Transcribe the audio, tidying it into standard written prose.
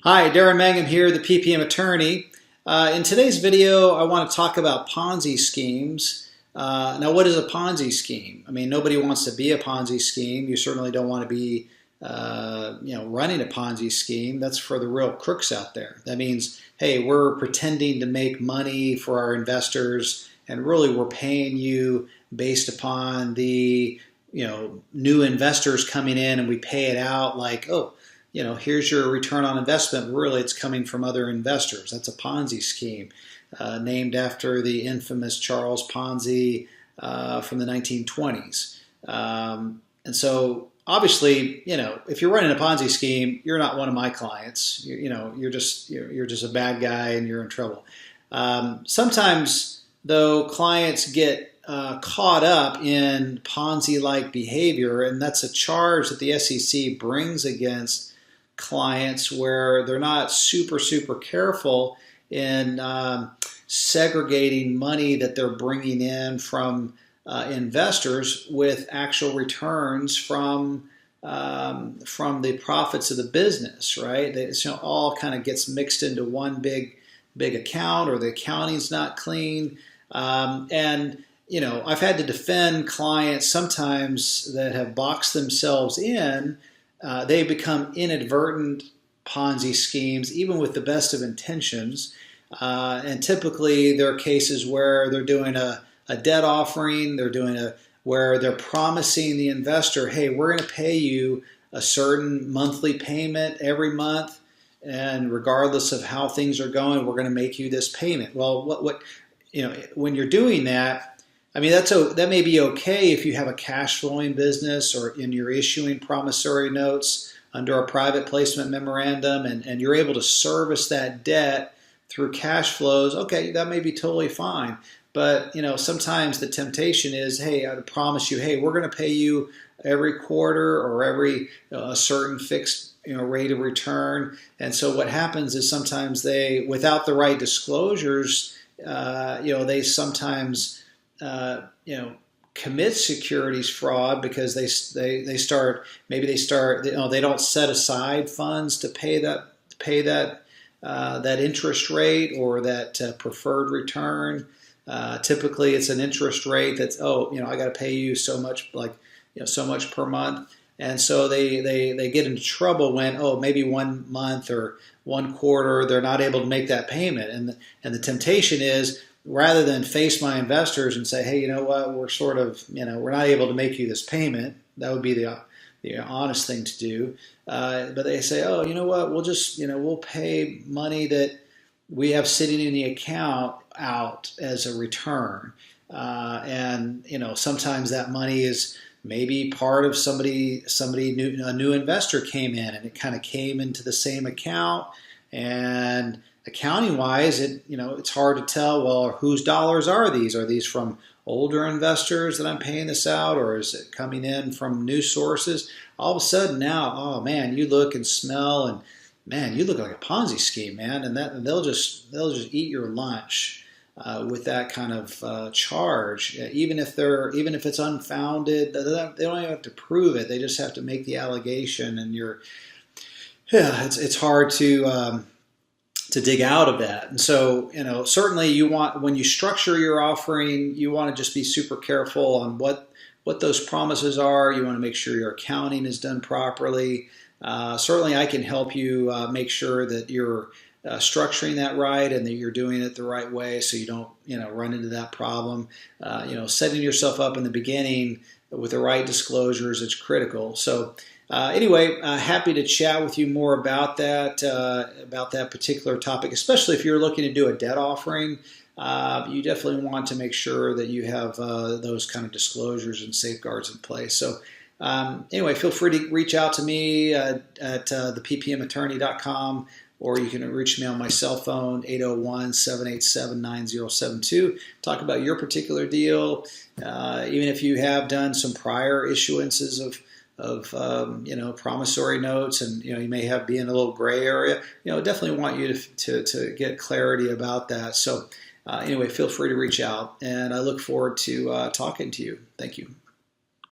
Hi, Darin Mangum here, the PPM attorney. In today's video, I want to talk about Ponzi schemes. Now, what is a Ponzi scheme? I mean, nobody wants to be a Ponzi scheme. You certainly don't want to be, running a Ponzi scheme. That's for the real crooks out there. That means, hey, we're pretending to make money for our investors, and really we're paying you based upon the, new investors coming in, and we pay it out like, oh, here's your return on investment. Really, it's coming from other investors. That's a Ponzi scheme, named after the infamous Charles Ponzi from the 1920s. And so, obviously, if you're running a Ponzi scheme, you're not one of my clients. You're just a bad guy and you're in trouble. Sometimes, though, clients get caught up in Ponzi-like behavior, and that's a charge that the SEC brings against clients where they're not super careful in segregating money that they're bringing in from investors with actual returns from the profits of the business, right? It all kind of gets mixed into one big account, or the accounting's not clean. And I've had to defend clients sometimes that have boxed themselves in. They become inadvertent Ponzi schemes, even with the best of intentions. And typically, there are cases where they're doing a debt offering. Where they're promising the investor, hey, we're going to pay you a certain monthly payment every month, and regardless of how things are going, we're going to make you this payment. Well, when you're doing that, I mean, that may be okay if you have a cash flowing business, or you're issuing promissory notes under a private placement memorandum, and you're able to service that debt through cash flows. Okay, that may be totally fine. But sometimes the temptation is, hey, I promise you, hey, we're going to pay you every quarter or every a certain fixed rate of return. And so what happens is sometimes they, without the right disclosures, they sometimes commit securities fraud because they don't set aside funds to pay that interest rate or that preferred return. Typically, it's an interest rate that's I got to pay you so much, so much per month, and so they get into trouble when maybe 1 month or 1 quarter they're not able to make that payment, and the temptation is, rather than face my investors and say, hey, you know what, we're we're not able to make you this payment. That would be the honest thing to do. But they say, oh, you know what, we'll just, we'll pay money that we have sitting in the account out as a return. And sometimes that money is maybe part of a new investor came in, and it kind of came into the same account, and accounting-wise, it's hard to tell, well, whose dollars are these? Are these from older investors that I'm paying this out, or is it coming in from new sources? All of a sudden now, oh man, you look and smell, and man, you look like a Ponzi scheme, man, and they'll just eat your lunch with that kind of charge, even if it's unfounded. They don't even have to prove it; they just have to make the allegation, and it's hard to dig out of that. And so, certainly when you structure your offering, you want to just be super careful on what those promises are. You want to make sure your accounting is done properly. Certainly I can help you make sure that you're structuring that right, and that you're doing it the right way, so you don't, run into that problem. Setting yourself up in the beginning with the right disclosures, it's critical. So anyway, happy to chat with you more about that particular topic, especially if you're looking to do a debt offering. You definitely want to make sure that you have those kind of disclosures and safeguards in place. So anyway, feel free to reach out to me at theppmattorney.com, or you can reach me on my cell phone, 801-787-9072. Talk about your particular deal. Even if you have done some prior issuances of promissory notes, and you may be in a little gray area. Definitely want you to get clarity about that. So anyway, feel free to reach out, and I look forward to talking to you. Thank you.